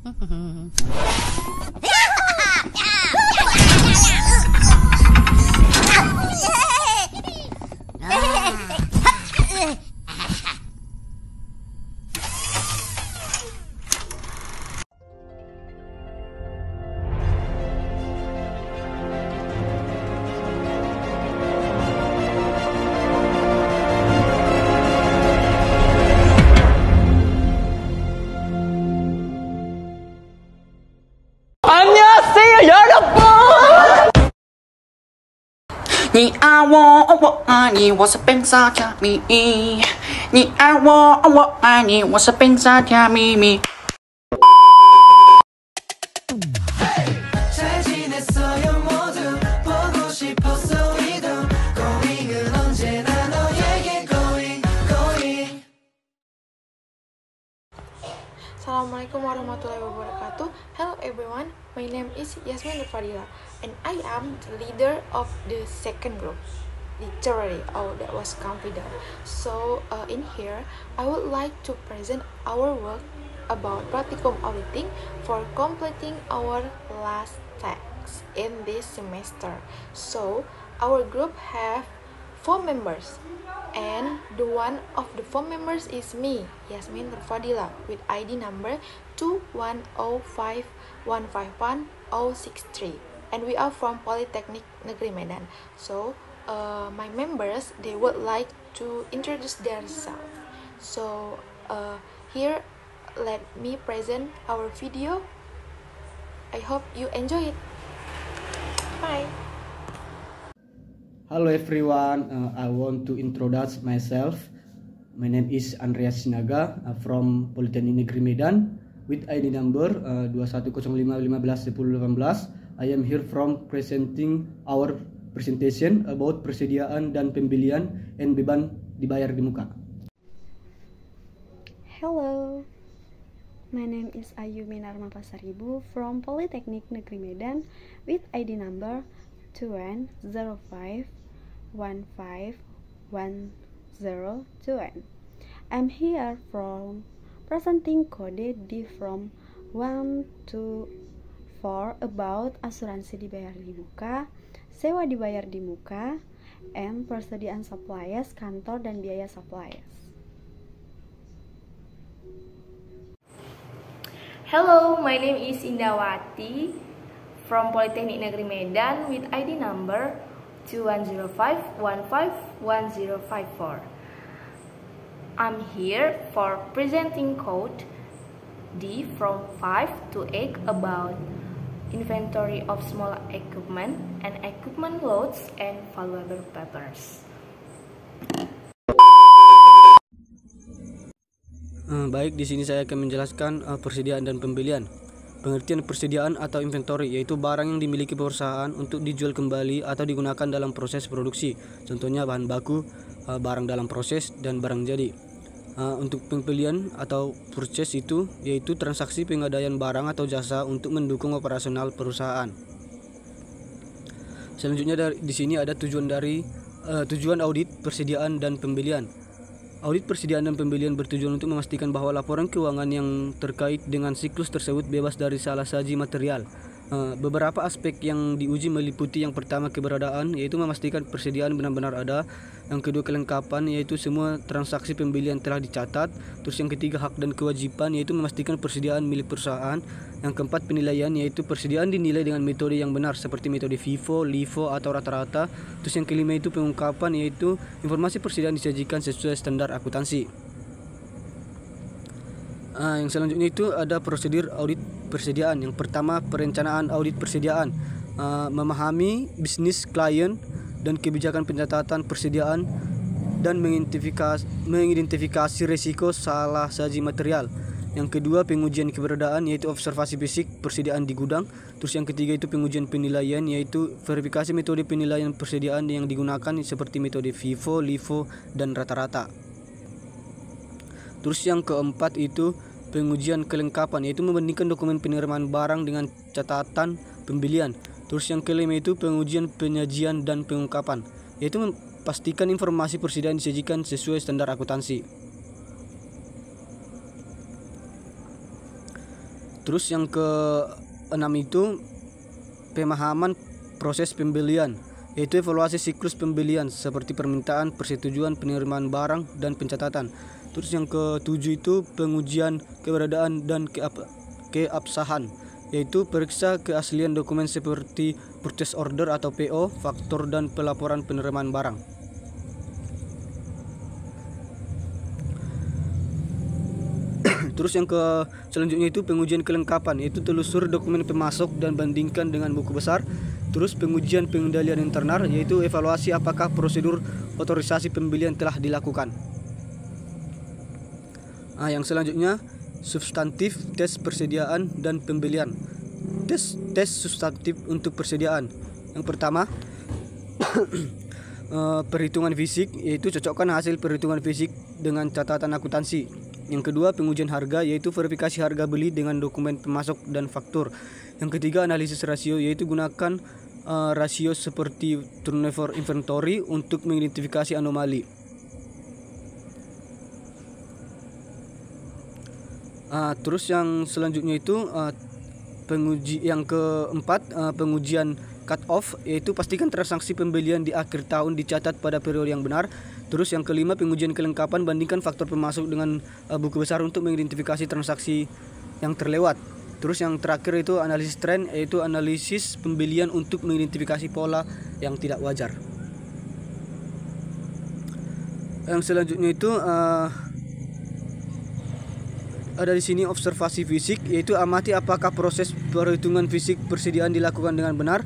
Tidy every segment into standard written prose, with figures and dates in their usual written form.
你爱我，我爱你，我是本少加秘密。你爱我，我爱你，我是本少加秘密。 Assalamualaikum warahmatullahi wabarakatuh. Hello everyone, my name is Yasmin Fadila and I am the leader of the second group. Literally, that was confident. So in here, I would like to present our work about practicum auditing for completing our last text in this semester. So our group have 4 members. And the one of the 4 members is me, Yasmin Fadila, with ID number 2105151-063, and we are from Polytechnic Negeri Medan. So my members, they would like to introduce themselves. So here, let me present our video. I hope you enjoy it. Bye. Hello everyone, I want to introduce myself. My name is Andreas Sinaga from Polytechnic Negeri Medan with ID number 2105151018. I am here from presenting our presentation about persediaan dan pembelian and beban dibayar di muka. Hello, my name is Ayu Minarma Pasaribu from Polytechnic Negeri Medan with ID number 210515102. I'm here from presenting kode D from 1 to 4 about asuransi dibayar di muka, sewa dibayar di muka, and persediaan suppliers, kantor dan biaya suppliers. Hello, my name is Indawati from Polytechnic Negeri Medan with ID number 2105151054. I'm here for presenting code D from 5 to 8 about inventory of small equipment and equipment loads and valuable papers. Baik, di sini saya akan menjelaskan persediaan dan pembelian. Pengertian persediaan atau inventory yaitu barang yang dimiliki perusahaan untuk dijual kembali atau digunakan dalam proses produksi. Contohnya bahan baku, barang dalam proses, dan barang jadi. Untuk pembelian atau purchase itu yaitu transaksi pengadaian barang atau jasa untuk mendukung operasional perusahaan. Selanjutnya di sini ada tujuan audit persediaan dan pembelian. Audit persediaan dan pembelian bertujuan untuk memastikan bahwa laporan keuangan yang terkait dengan siklus tersebut bebas dari salah saji material. Beberapa aspek yang diuji meliputi yang pertama keberadaan, yaitu memastikan persediaan benar-benar ada. Yang kedua kelengkapan, yaitu semua transaksi pembelian telah dicatat. Terus yang ketiga hak dan kewajiban, yaitu memastikan persediaan milik perusahaan. Yang keempat penilaian, yaitu persediaan dinilai dengan metode yang benar seperti metode FIFO, LIFO atau rata-rata. Terus yang kelima itu pengungkapan, yaitu informasi persediaan disajikan sesuai standar akuntansi. Yang selanjutnya itu ada prosedur audit persediaan. Yang pertama perencanaan audit persediaan, memahami bisnis klien dan kebijakan pencatatan persediaan dan mengidentifikasi risiko salah saji material. Yang kedua pengujian keberadaan, yaitu observasi fisik persediaan di gudang. Terus yang ketiga itu pengujian penilaian, yaitu verifikasi metode penilaian persediaan yang digunakan seperti metode FIFO, LIFO, dan rata-rata. Terus yang keempat itu pengujian kelengkapan, yaitu membandingkan dokumen penerimaan barang dengan catatan pembelian. Terus yang kelima itu pengujian penyajian dan pengungkapan, yaitu memastikan informasi persediaan disajikan sesuai standar akuntansi. Terus yang ke-6 itu pemahaman proses pembelian, yaitu evaluasi siklus pembelian seperti permintaan, persetujuan, penerimaan barang, dan pencatatan. Terus yang ke-7 itu pengujian keberadaan dan keabsahan, yaitu periksa keaslian dokumen seperti purchase order atau PO, faktur, dan pelaporan penerimaan barang. Terus yang selanjutnya itu pengujian kelengkapan, yaitu telusur dokumen pemasok dan bandingkan dengan buku besar. Terus pengujian pengendalian internal, yaitu evaluasi apakah prosedur otorisasi pembelian telah dilakukan. Yang selanjutnya substantif tes persediaan dan pembelian. Tes substantif untuk persediaan. Yang pertama perhitungan fisik, yaitu cocokkan hasil perhitungan fisik dengan catatan akuntansi. Yang kedua pengujian harga, yaitu verifikasi harga beli dengan dokumen pemasok dan faktur. Yang ketiga analisis rasio, yaitu gunakan rasio seperti turnover inventory untuk mengidentifikasi anomali. Terus yang selanjutnya itu yang keempat pengujian cut off, yaitu pastikan transaksi pembelian di akhir tahun dicatat pada periode yang benar. Terus yang kelima pengujian kelengkapan, bandingkan faktor pemasok dengan buku besar untuk mengidentifikasi transaksi yang terlewat. Terus yang terakhir itu analisis tren, yaitu analisis pembelian untuk mengidentifikasi pola yang tidak wajar. Yang selanjutnya itu ada di sini observasi fisik, yaitu amati apakah proses perhitungan fisik persediaan dilakukan dengan benar.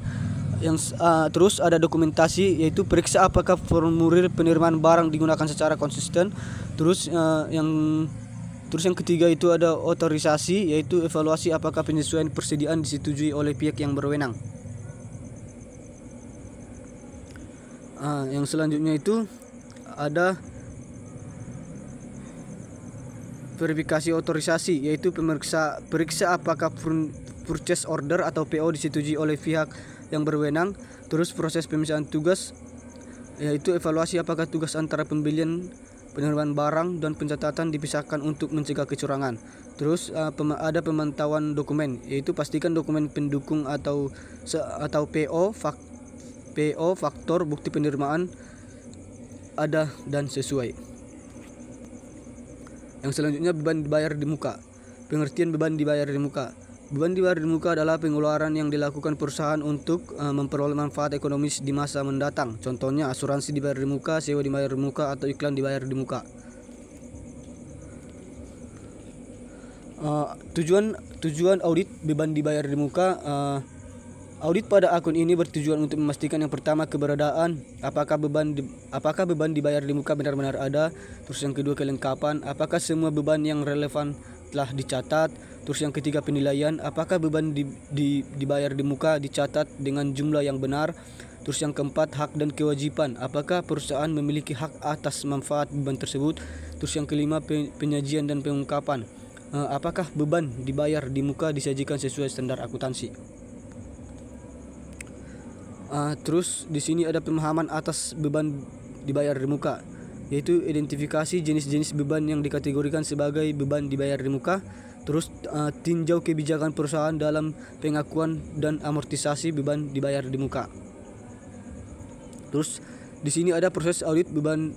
Terus ada dokumentasi, yaitu periksa apakah formulir penerimaan barang digunakan secara konsisten. Terus yang ketiga itu ada otorisasi, yaitu evaluasi apakah penyesuaian persediaan disetujui oleh pihak yang berwenang. Yang selanjutnya itu ada verifikasi otorisasi, yaitu periksa apakah purchase order atau PO disetujui oleh pihak yang berwenang. Terus proses pemisahan tugas, yaitu evaluasi apakah tugas antara pembelian, penerimaan barang, dan pencatatan dipisahkan untuk mencegah kecurangan. Terus ada pemantauan dokumen, yaitu pastikan dokumen pendukung atau PO, faktor, bukti penerimaan ada dan sesuai. Yang selanjutnya beban dibayar di muka. Pengertian beban dibayar di muka. Beban dibayar di muka adalah pengeluaran yang dilakukan perusahaan untuk memperoleh manfaat ekonomis di masa mendatang. Contohnya asuransi dibayar di muka, sewa dibayar di muka, atau iklan dibayar di muka. Tujuan audit beban dibayar di muka. Audit pada akun ini bertujuan untuk memastikan yang pertama keberadaan, apakah beban dibayar di muka benar-benar ada. Terus yang kedua kelengkapan, apakah semua beban yang relevan telah dicatat. Terus yang ketiga penilaian, apakah beban dibayar di muka dicatat dengan jumlah yang benar. Terus yang keempat hak dan kewajiban, apakah perusahaan memiliki hak atas manfaat beban tersebut. Terus yang kelima penyajian dan pengungkapan, apakah beban dibayar di muka disajikan sesuai standar akuntansi. Terus di sini ada pemahaman atas beban dibayar di muka, yaitu identifikasi jenis-jenis beban yang dikategorikan sebagai beban dibayar di muka. Terus tinjau kebijakan perusahaan dalam pengakuan dan amortisasi beban dibayar di muka. Terus di sini ada proses audit beban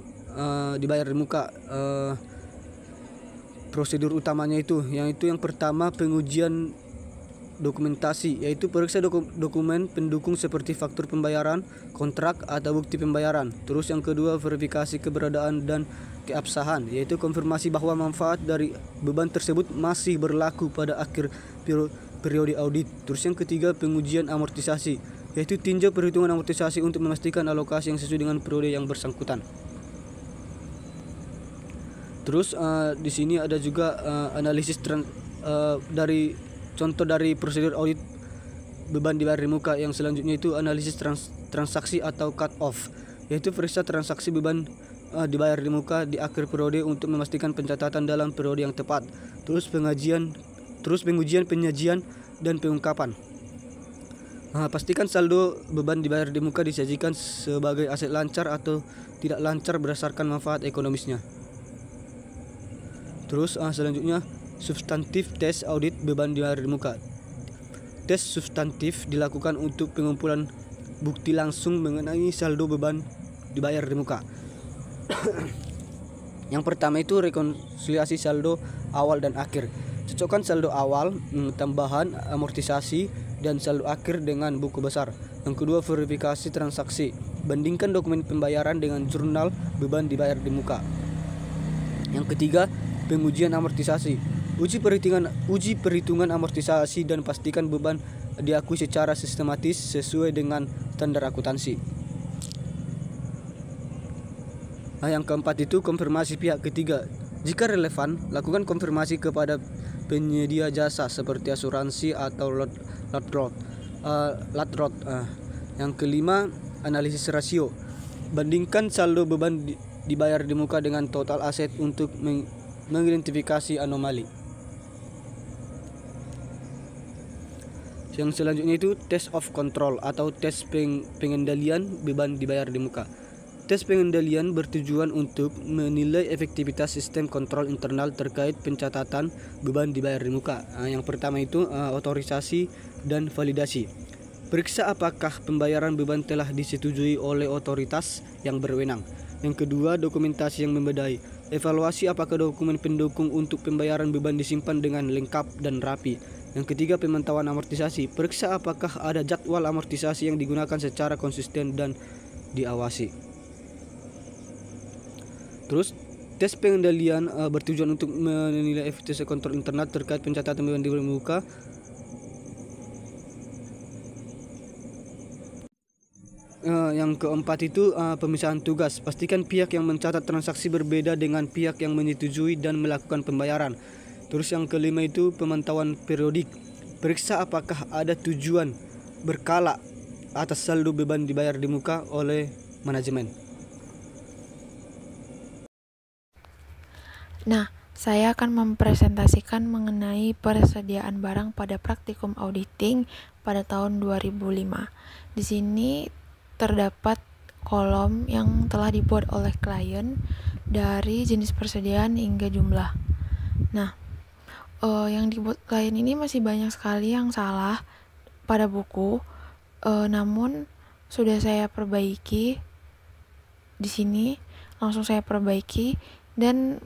dibayar di muka. Prosedur utamanya itu yang pertama pengujian dokumentasi, yaitu periksa dokumen pendukung seperti faktur pembayaran, kontrak, atau bukti pembayaran. Terus yang kedua verifikasi keberadaan dan keabsahan, yaitu konfirmasi bahwa manfaat dari beban tersebut masih berlaku pada akhir periode audit. Terus yang ketiga pengujian amortisasi, yaitu tinjau perhitungan amortisasi untuk memastikan alokasi yang sesuai dengan periode yang bersangkutan. Terus di sini ada juga analisis dari contoh dari prosedur audit beban dibayar di muka. Yang selanjutnya itu analisis transaksi atau cut off, yaitu periksa transaksi beban dibayar di muka di akhir periode untuk memastikan pencatatan dalam periode yang tepat. Terus pengujian penyajian dan pengungkapan. Pastikan saldo beban dibayar di muka disajikan sebagai aset lancar atau tidak lancar berdasarkan manfaat ekonomisnya. Terus selanjutnya substantif tes audit beban dibayar di muka. Tes substantif dilakukan untuk pengumpulan bukti langsung mengenai saldo beban dibayar di muka. Yang pertama itu rekonsiliasi saldo awal dan akhir. Cocokkan saldo awal, tambahan, amortisasi, dan saldo akhir dengan buku besar. Yang kedua, verifikasi transaksi. Bandingkan dokumen pembayaran dengan jurnal beban dibayar di muka. Yang ketiga, pengujian amortisasi. Uji perhitungan amortisasi dan pastikan beban diakui secara sistematis sesuai dengan standar akuntansi. Yang keempat itu konfirmasi pihak ketiga. Jika relevan, lakukan konfirmasi kepada penyedia jasa seperti asuransi atau latrot. Yang kelima, analisis rasio. Bandingkan saldo beban dibayar di muka dengan total aset untuk mengidentifikasi anomali. Yang selanjutnya itu test of control atau tes pengendalian beban dibayar di muka. Tes pengendalian bertujuan untuk menilai efektivitas sistem kontrol internal terkait pencatatan beban dibayar di muka. Yang pertama itu otorisasi dan validasi. Periksa apakah pembayaran beban telah disetujui oleh otoritas yang berwenang. Yang kedua, dokumentasi yang memadai. Evaluasi apakah dokumen pendukung untuk pembayaran beban disimpan dengan lengkap dan rapi. Yang ketiga, pemantauan amortisasi. Periksa apakah ada jadwal amortisasi yang digunakan secara konsisten dan diawasi. Terus, tes pengendalian bertujuan untuk menilai efektivitas kontrol internal terkait pencatatan beban dibayar di muka. Yang keempat itu pemisahan tugas. Pastikan pihak yang mencatat transaksi berbeda dengan pihak yang menyetujui dan melakukan pembayaran. Terus yang kelima itu pemantauan periodik. Periksa apakah ada tujuan berkala atas saldo beban dibayar di muka oleh manajemen. Nah, saya akan mempresentasikan mengenai persediaan barang pada praktikum auditing pada tahun 2005. Di sini terdapat kolom yang telah dibuat oleh klien dari jenis persediaan hingga jumlah. Nah, yang dibuat klien ini masih banyak sekali yang salah pada buku, namun sudah saya perbaiki di sini, langsung saya perbaiki dan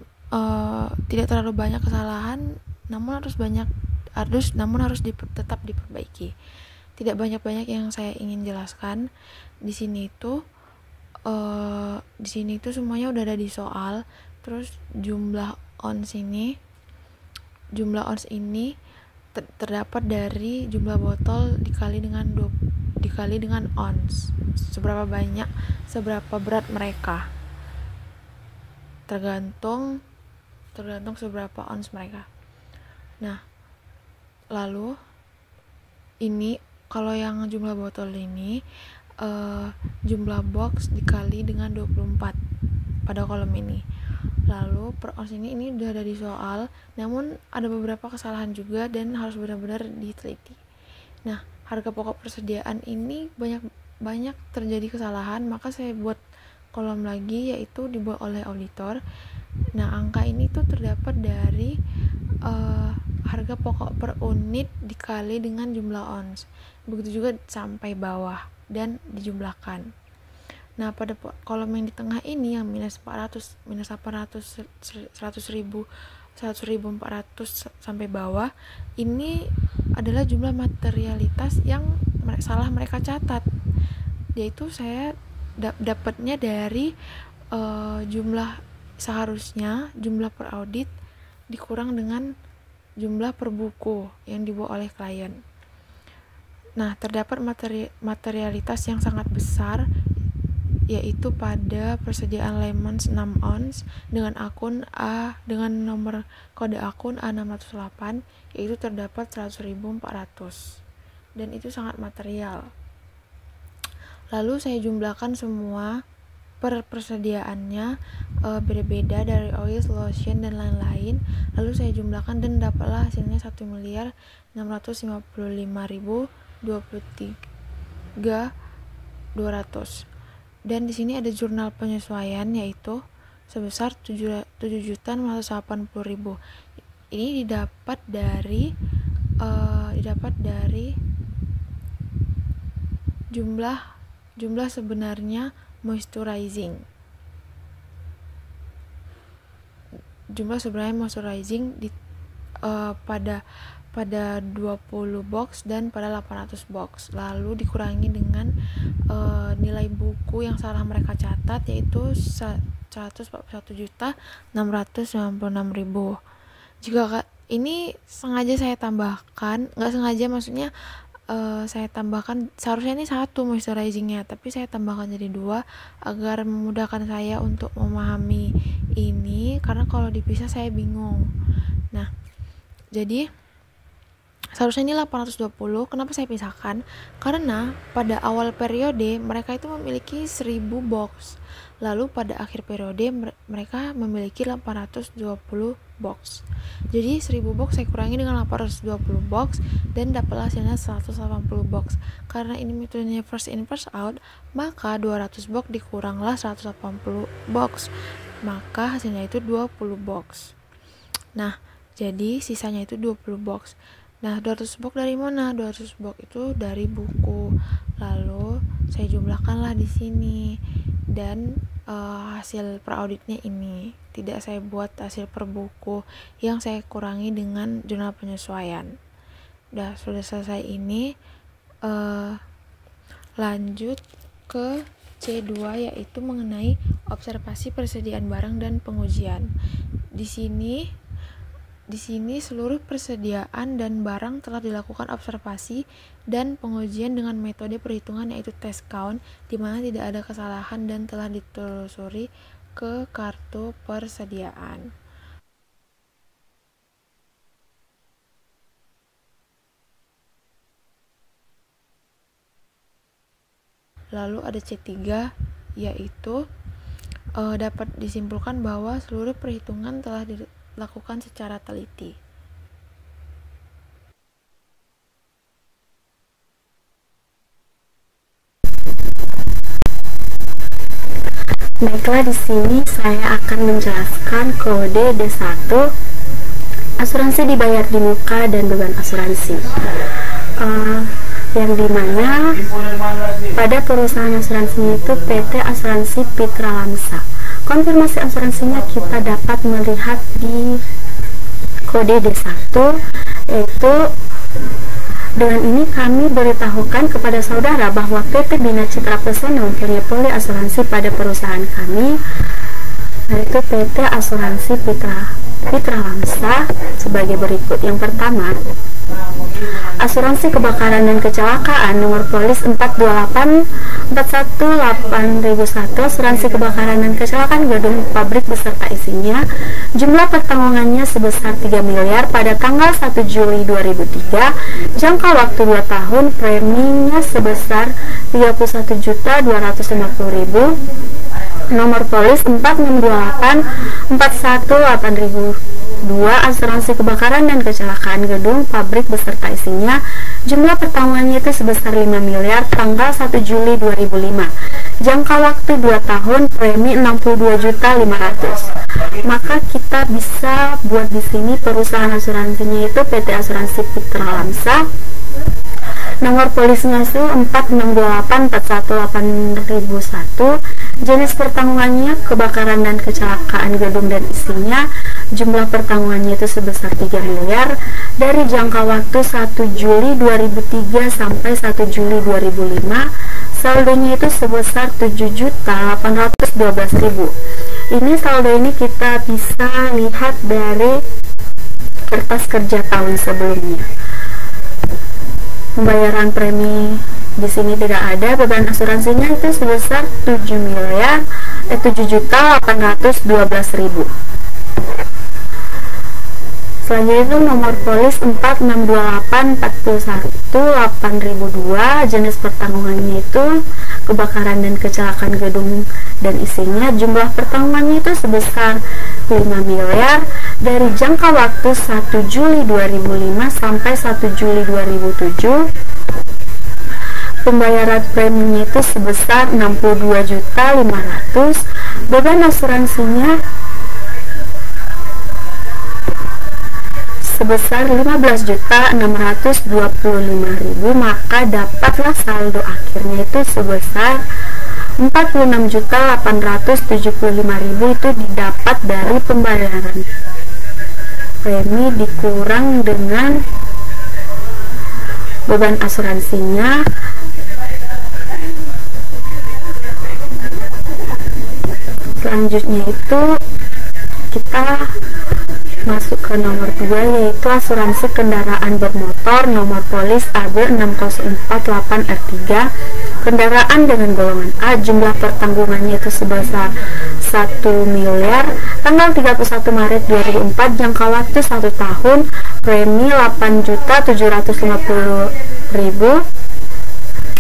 tidak terlalu banyak kesalahan, namun harus tetap diperbaiki. Tidak banyak yang saya ingin jelaskan di sini itu. Di sini itu semuanya udah ada di soal. Terus jumlah ons ini terdapat dari jumlah botol dikali dengan ons. Seberapa berat mereka. Tergantung seberapa ons mereka. Nah, lalu ini kalau yang jumlah botol ini jumlah box dikali dengan 24 pada kolom ini. Lalu per ons ini udah ada di soal, namun ada beberapa kesalahan juga dan harus benar-benar diteliti. Nah, harga pokok persediaan ini banyak terjadi kesalahan, maka saya buat kolom lagi, yaitu dibuat oleh auditor. Nah, angka ini tuh terdapat dari harga pokok per unit dikali dengan jumlah ons. Begitu juga sampai bawah dan dijumlahkan. Nah, pada kolom yang di tengah ini yang minus 400, minus 800, 100.000, 100.400 sampai bawah, ini adalah jumlah materialitas yang salah mereka catat. Yaitu saya dapatnya dari jumlah seharusnya jumlah per audit dikurang dengan jumlah per buku yang dibawa oleh klien. Nah, terdapat materialitas yang sangat besar, yaitu pada persediaan lemons 6 ons dengan akun A dengan nomor kode akun A608, yaitu terdapat 100.400, dan itu sangat material. Lalu saya jumlahkan semua per persediaannya beda-beda dari oil, lotion dan lain-lain. Lalu saya jumlahkan dan dapatlah hasilnya 1.655.023.200. Dan di sini ada jurnal penyesuaian, yaitu sebesar 7.680.000. ini didapat dari jumlah sebenarnya moisturizing. Jumlah sebenarnya moisturizing pada 20 box dan pada 800 box, lalu dikurangi dengan nilai buku yang salah mereka catat, yaitu 141.696.000. Jika ini sengaja saya tambahkan, nggak sengaja maksudnya, saya tambahkan, seharusnya ini 1 moisturizingnya, tapi saya tambahkan jadi 2 agar memudahkan saya untuk memahami ini, karena kalau dipisah saya bingung. Nah, jadi seharusnya ini 820. Kenapa saya pisahkan? Karena pada awal periode mereka itu memiliki 1000 box, lalu pada akhir periode mereka memiliki 820 box. Jadi 1000 box saya kurangi dengan 820 box dan dapatlah hasilnya 180 box. Karena ini metodenya first in first out, maka 200 box dikuranglah 180 box, maka hasilnya itu 20 box. Nah, jadi sisanya itu 20 box. Nah, 200 box dari mana? 200 box itu dari buku. Lalu saya jumlahkanlah di sini, dan hasil per auditnya ini. Tidak saya buat hasil per buku yang saya kurangi dengan jurnal penyesuaian. Sudah selesai ini. Lanjut ke C2, yaitu mengenai observasi persediaan barang dan pengujian. Di sini seluruh persediaan dan barang telah dilakukan observasi dan pengujian dengan metode perhitungan, yaitu test count, di mana tidak ada kesalahan dan telah ditelusuri ke kartu persediaan. Lalu ada C3, yaitu dapat disimpulkan bahwa seluruh perhitungan telah dilakukan secara teliti. Baiklah, di sini saya akan menjelaskan kode D1, asuransi dibayar di muka dan beban asuransi. Yang dimana pada perusahaan asuransinya itu PT Asuransi Pitra Lamsa. Konfirmasi asuransinya kita dapat melihat di kode D1, yaitu dengan ini kami beritahukan kepada saudara bahwa PT Bina Citra Pesona mempunyai poli asuransi pada perusahaan kami, yaitu PT Asuransi Pitra Lamsa sebagai berikut. Yang pertama, asuransi kebakaran dan kecelakaan nomor polis 428418001, asuransi kebakaran dan kecelakaan gedung pabrik beserta isinya, jumlah pertanggungannya sebesar 3 miliar pada tanggal 1 Juli 2003, jangka waktu 2 tahun, preminya sebesar 31.250.000, nomor polis 4628418002, asuransi kebakaran dan kecelakaan gedung pabrik beserta isinya, jumlah pertanggungannya itu sebesar 5 miliar tanggal 1 Juli 2005, jangka waktu 2 tahun, premi 62.500. Maka kita bisa buat di sini perusahaan asuransinya itu PT Asuransi Pitra Lamsa, nomor polisnya itu 4628418001, jenis pertanggungannya kebakaran dan kecelakaan gedung dan isinya, jumlah pertanggungannya itu sebesar 3 miliar dari jangka waktu 1 Juli 2003 sampai 1 Juli 2005, saldonya itu sebesar 7.812.000. Ini saldo ini kita bisa lihat dari kertas kerja tahun sebelumnya. Pembayaran premi di sini tidak ada, beban asuransinya itu sebesar 7.812.000. Selanjutnya itu nomor polis 4628418002, jenis pertanggungannya itu kebakaran dan kecelakaan gedung dan isinya, jumlah pertanggungannya itu sebesar 5 miliar dari jangka waktu 1 Juli 2005 sampai 1 Juli 2007. Pembayaran preminya itu sebesar 62.500. Beban asuransinya sebesar 15.625.000, maka dapatlah saldo akhirnya itu sebesar 46.875.000. Itu didapat dari pembayaran premi dikurang dengan beban asuransinya. Selanjutnya itu kita masuk ke nomor 2, yaitu asuransi kendaraan bermotor nomor polis AB 6048R3, kendaraan dengan golongan A, jumlah pertanggungannya itu sebesar 1 miliar, tanggal 31 Maret 2004, jangka waktu 1 tahun, premi 8.750.000,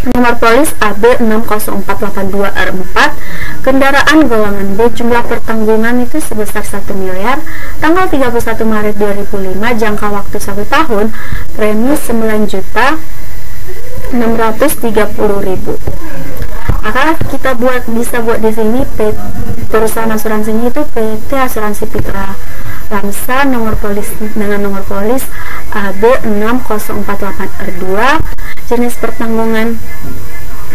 nomor polis AB 60482R4, kendaraan golongan B, jumlah pertanggungan itu sebesar 1 miliar, tanggal 31 Maret 2005, jangka waktu 1 tahun, premi 9.630.000. Maka kita bisa buat di sini perusahaan asuransinya itu PT Asuransi Pitra Lamsa dengan nomor polis AB 6048R2, jenis pertanggungan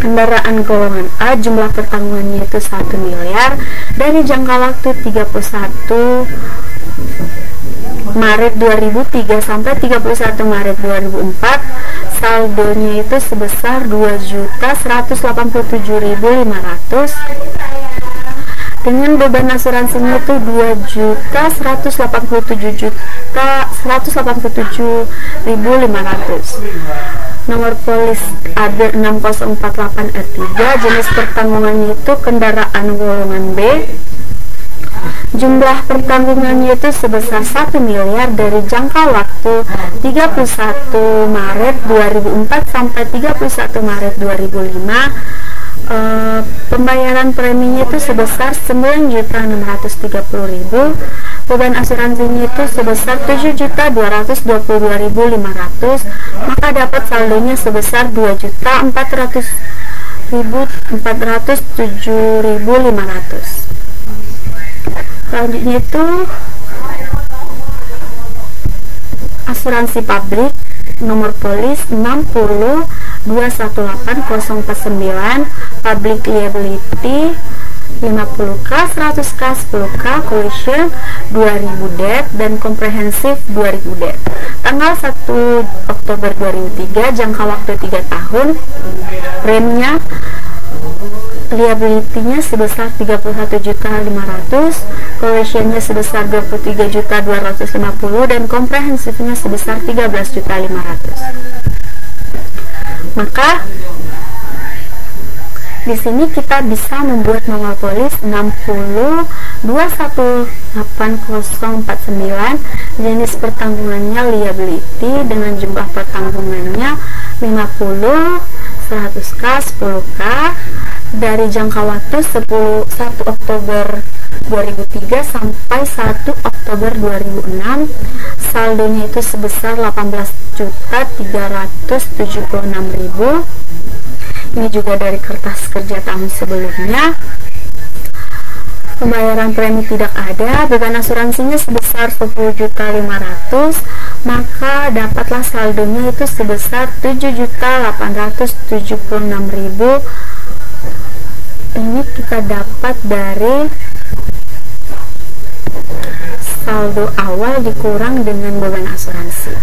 kendaraan golongan A, jumlah pertanggungannya itu 1 miliar, dari jangka waktu 31 Maret 2003 sampai 31 Maret 2004, saldonya itu sebesar 2.187.500, dengan beban asuransinya itu 2.187.187.500. Nomor polis AB 6048R3, jenis pertanggungannya itu kendaraan golongan B, jumlah pertanggungannya itu sebesar 1 miliar, dari jangka waktu 31 Maret 2004 sampai 31 Maret 2005. Pembayaran preminya itu sebesar 9.630.000, beban asuransinya itu sebesar 7.222.500, maka dapat saldonya sebesar 2.407.500. Selanjutnya itu asuransi pabrik nomor polis 60218049, public liability 50k, 100k, 10k, collision 2000 debt, dan komprehensif 2000 debt. Tanggal 1 Oktober 2003, jangka waktu 3 tahun, preminya liability-nya sebesar 31.500.000, collision-nya sebesar 23.250.000, dan komprehensifnya sebesar 13.500.000. Maka di sini kita bisa membuat nomor polis 60218049, jenis pertanggungannya liability dengan jumlah pertanggungannya 50, 100k, 10k, dari jangka waktu 1 Oktober 2003 sampai 1 Oktober 2006, saldonya itu sebesar 18.376.000. Ini juga dari kertas kerja tahun sebelumnya. Pembayaran premi tidak ada, beban asuransinya sebesar 10.500.000, maka dapatlah saldonya itu sebesar 7.876.000. Ini kita dapat dari saldo awal dikurang dengan beban asuransi.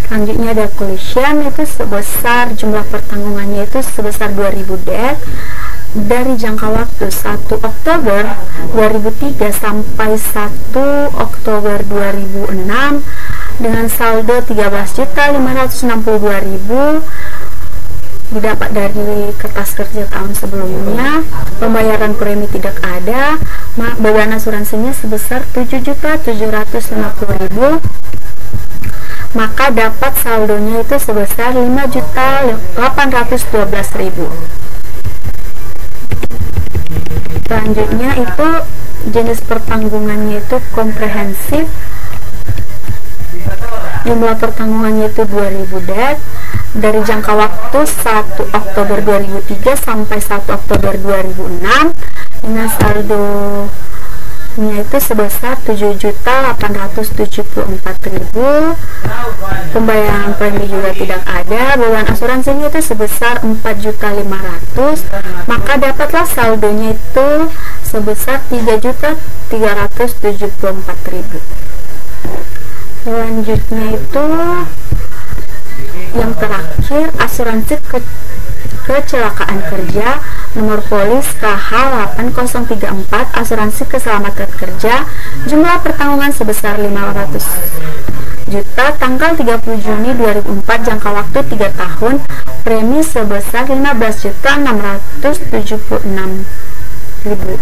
Selanjutnya ada collision, itu sebesar jumlah pertanggungannya itu sebesar 2000 debt, dari jangka waktu 1 Oktober 2003 sampai 1 Oktober 2006 dengan saldo 13.562.000, didapat dari kertas kerja tahun sebelumnya. Pembayaran premi tidak ada, beban asuransinya sebesar 7.750.000, maka dapat saldonya itu sebesar 5.812.000. Selanjutnya itu jenis pertanggungannya itu komprehensif, jumlah pertanggungannya itu 2000 debt, dari jangka waktu 1 Oktober 2003 sampai 1 Oktober 2006 dengan saldo wajibnya itu sebesar 7.874.000. Pembayaran premi juga tidak ada. Beban asuransinya itu sebesar 4.500.000, maka dapatlah saldonya itu sebesar 3.374.000. Selanjutnya itu yang terakhir, asuransi kecelakaan kerja, nomor polis KH 8034, asuransi keselamatan kerja, jumlah pertanggungan sebesar 500 juta, tanggal 30 Juni 2004, jangka waktu 3 tahun, premi sebesar 15.676.000.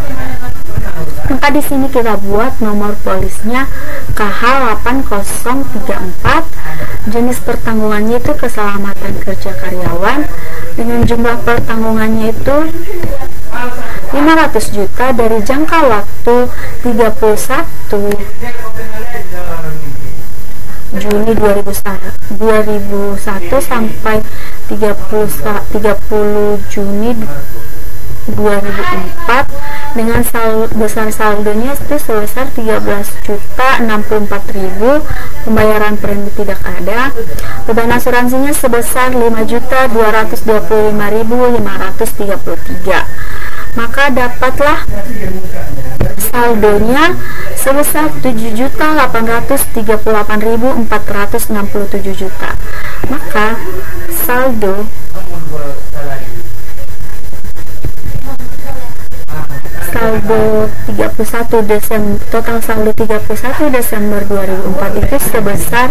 Maka di sini kita buat nomor polisnya KH 8034, jenis pertanggungannya itu keselamatan kerja karyawan, dengan jumlah pertanggungannya itu 500 juta dari jangka waktu 31 Juni 2001 sampai 30 Juni 2004, dengan besar saldonya itu sebesar 13.064.000. Pembayaran premi tidak ada. Beban asuransinya sebesar 5.225.533. Maka dapatlah saldonya sebesar 7.838.467 juta. Maka saldo saldo 31 Desember, total saldo 31 Desember 2004 itu sebesar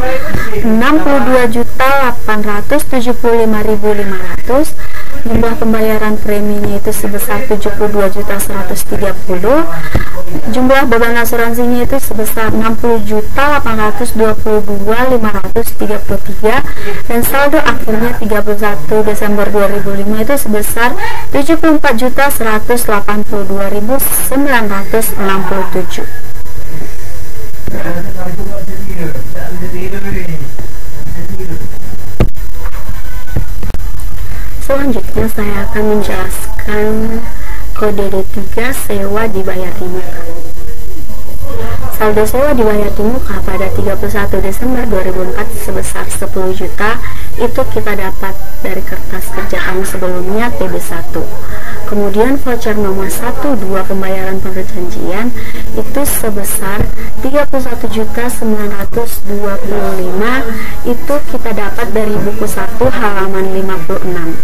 62.875.500. Jumlah pembayaran preminya itu sebesar 72.130. Jumlah beban asuransinya itu sebesar 60.822.533, dan saldo akhirnya 31 Desember 2005 itu sebesar 74.182.967. Selanjutnya saya akan menjelaskan kode D3 sewa dibayar di muka. Saldo sewa dibayar di muka pada 31 Desember 2004 sebesar 10 juta. Itu kita dapat dari kertas kerja tahun sebelumnya TB1. Kemudian voucher nomor 1, 2 pembayaran perjanjian itu sebesar 31.925. Itu kita dapat dari buku 1 halaman 56.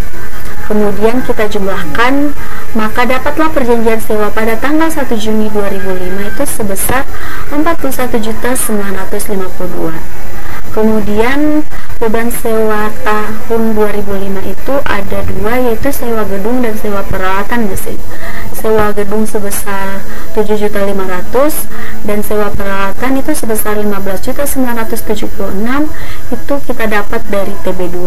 Kemudian kita jumlahkan, maka dapatlah perjanjian sewa pada tanggal 1 Juni 2005 itu sebesar 41.952. Kemudian beban sewa tahun 2005 itu ada 2, yaitu sewa gedung dan sewa peralatan mesin. Sewa gedung sebesar 7.500.000 dan sewa peralatan itu sebesar 15.976. Itu kita dapat dari TB2.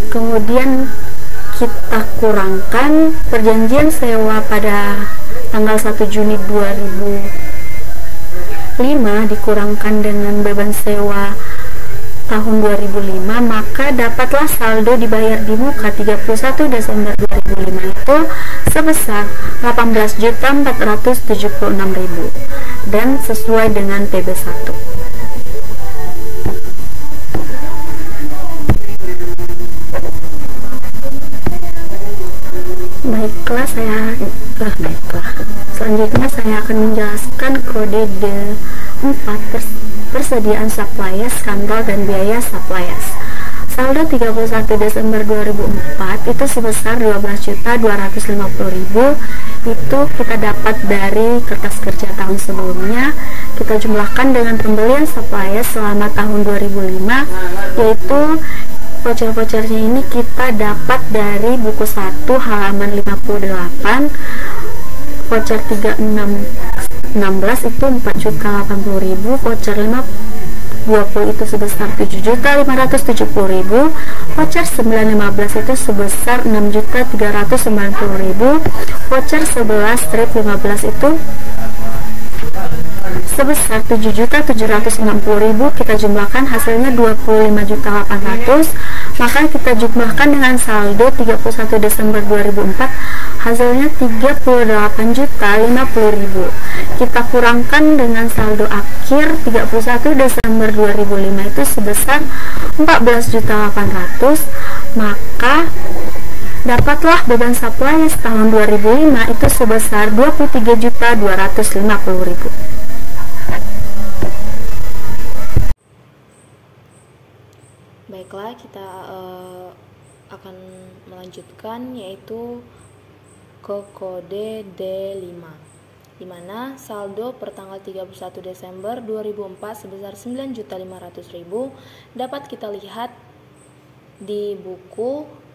Kemudian kita kurangkan perjanjian sewa pada tanggal 1 Juni 2005 dikurangkan dengan beban sewa tahun 2005, maka dapatlah saldo dibayar di muka 31 Desember 2005 itu sebesar 18.476.000 dan sesuai dengan TB1. Baiklah, selanjutnya saya akan menjelaskan kode D4 persediaan supplies, kantor dan biaya supplies. Saldo 31 Desember 2004 itu sebesar 12.250.000. Itu kita dapat dari kertas kerja tahun sebelumnya. Kita jumlahkan dengan pembelian supplies selama tahun 2005, yaitu voucher-vouchernya ini kita dapat dari buku 1 halaman 58. Voucher 3616 itu 4.080.000, voucher 520 itu sebesar 7.570.000, voucher 915 itu sebesar 6.390.000, voucher 11 strip 15 itu sebesar 7.760.000 kita jumlahkan hasilnya 25.800.000, maka kita jumlahkan dengan saldo 31 Desember 2004 hasilnya 38.050.000. Kita kurangkan dengan saldo akhir 31 Desember 2005 itu sebesar 14.800.000, maka dapatlah beban supply tahun 2005 itu sebesar 23.250.000. Baiklah, kita akan melanjutkan yaitu ke kode D5, di mana saldo per tanggal 31 Desember 2004 sebesar 9.500.000 dapat kita lihat di buku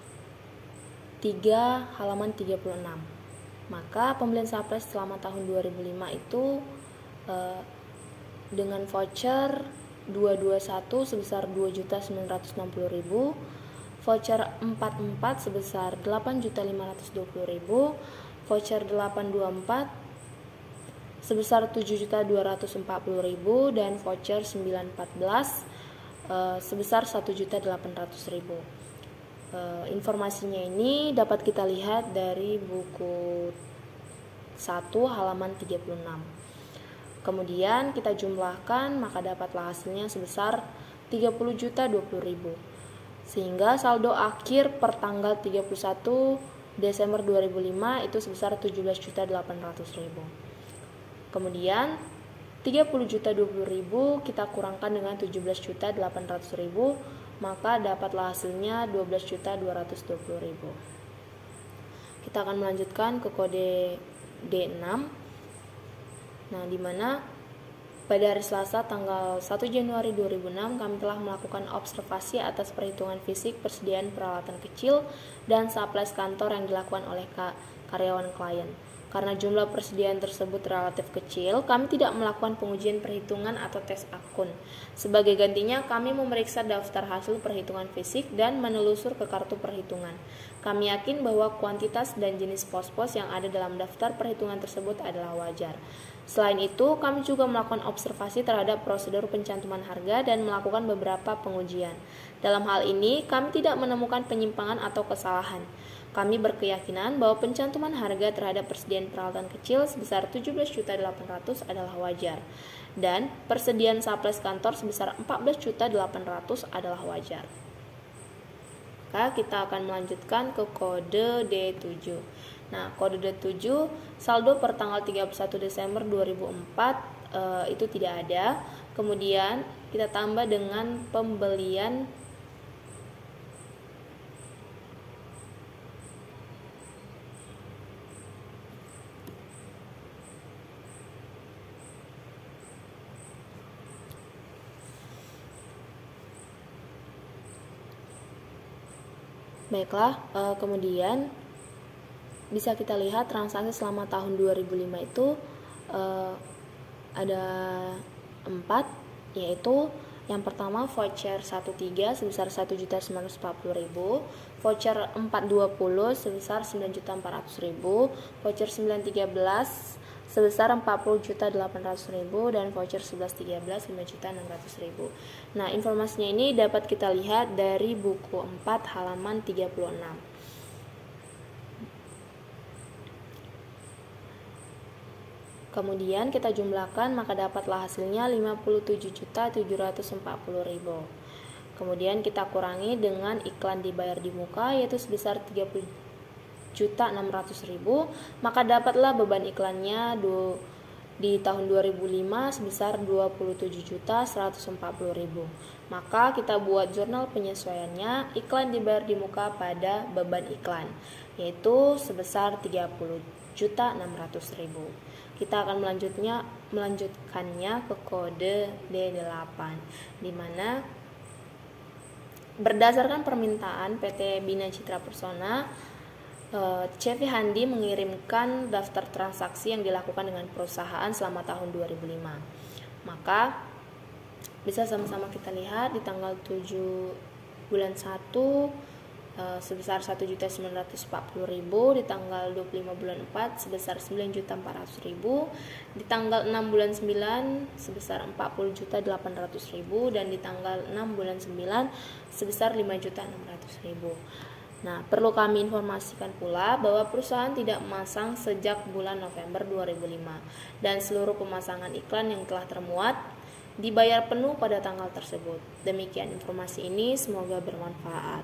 3 halaman 36. Maka pembelian surplus selama tahun 2005 itu dengan voucher 221 sebesar 2.960.000, voucher 44 sebesar 8.520.000, voucher 824 sebesar 7.240.000 dan voucher 914 sebesar 1.800.000. Informasinya ini dapat kita lihat dari buku 1 halaman 36. Kemudian kita jumlahkan, maka dapatlah hasilnya sebesar 30.020.000. Sehingga saldo akhir per tanggal 31 Desember 2005 itu sebesar 17.800.000. Kemudian 30.020.000 kita kurangkan dengan 17.800.000, maka dapatlah hasilnya 12.220.000. Kita akan melanjutkan ke kode D6. Nah, di mana pada hari Selasa tanggal 1 Januari 2006 kami telah melakukan observasi atas perhitungan fisik persediaan peralatan kecil dan supplies kantor yang dilakukan oleh karyawan klien. Karena jumlah persediaan tersebut relatif kecil, kami tidak melakukan pengujian perhitungan atau tes akun. Sebagai gantinya, kami memeriksa daftar hasil perhitungan fisik dan menelusur ke kartu perhitungan. Kami yakin bahwa kuantitas dan jenis pos-pos yang ada dalam daftar perhitungan tersebut adalah wajar. Selain itu, kami juga melakukan observasi terhadap prosedur pencantuman harga dan melakukan beberapa pengujian. Dalam hal ini, kami tidak menemukan penyimpangan atau kesalahan. Kami berkeyakinan bahwa pencantuman harga terhadap persediaan peralatan kecil sebesar 17.800.000 adalah wajar, dan persediaan supplies kantor sebesar 14.800.000 adalah wajar. Maka kita akan melanjutkan ke kode D7. Nah, kode D7 saldo per tanggal 31 Desember 2004 itu tidak ada. Kemudian kita tambah dengan pembelian Baiklah, kemudian bisa kita lihat transaksi selama tahun 2005 itu ada 4, yaitu yang pertama voucher 13 sebesar 1.940.000, voucher 420 sebesar 9.400.000, voucher 913 sebesar 40.800.000 dan voucher 1113 5.600.000. Nah, informasinya ini dapat kita lihat dari buku 4 halaman 36. Kemudian kita jumlahkan, maka dapatlah hasilnya 57.740.000. Kemudian kita kurangi dengan iklan dibayar di muka, yaitu sebesar 30.600.000, maka dapatlah beban iklannya di tahun 2005 sebesar 27.140.000. Maka kita buat jurnal penyesuaiannya, iklan dibayar di muka pada beban iklan, yaitu sebesar 30.600.000. Kita akan melanjutkannya ke kode D8, di mana berdasarkan permintaan PT Bina Citra Persona, CV Handi mengirimkan daftar transaksi yang dilakukan dengan perusahaan selama tahun 2005. Maka bisa sama-sama kita lihat di tanggal 7 bulan 1 sebesar 1.940.000, di tanggal 25 bulan 4 sebesar 9.400.000, di tanggal 6 bulan 9 sebesar 40.800.000, dan di tanggal 6 bulan 9 sebesar 5.600.000. Nah, perlu kami informasikan pula bahwa perusahaan tidak memasang sejak bulan November 2005 dan seluruh pemasangan iklan yang telah termuat dibayar penuh pada tanggal tersebut. Demikian informasi ini, semoga bermanfaat.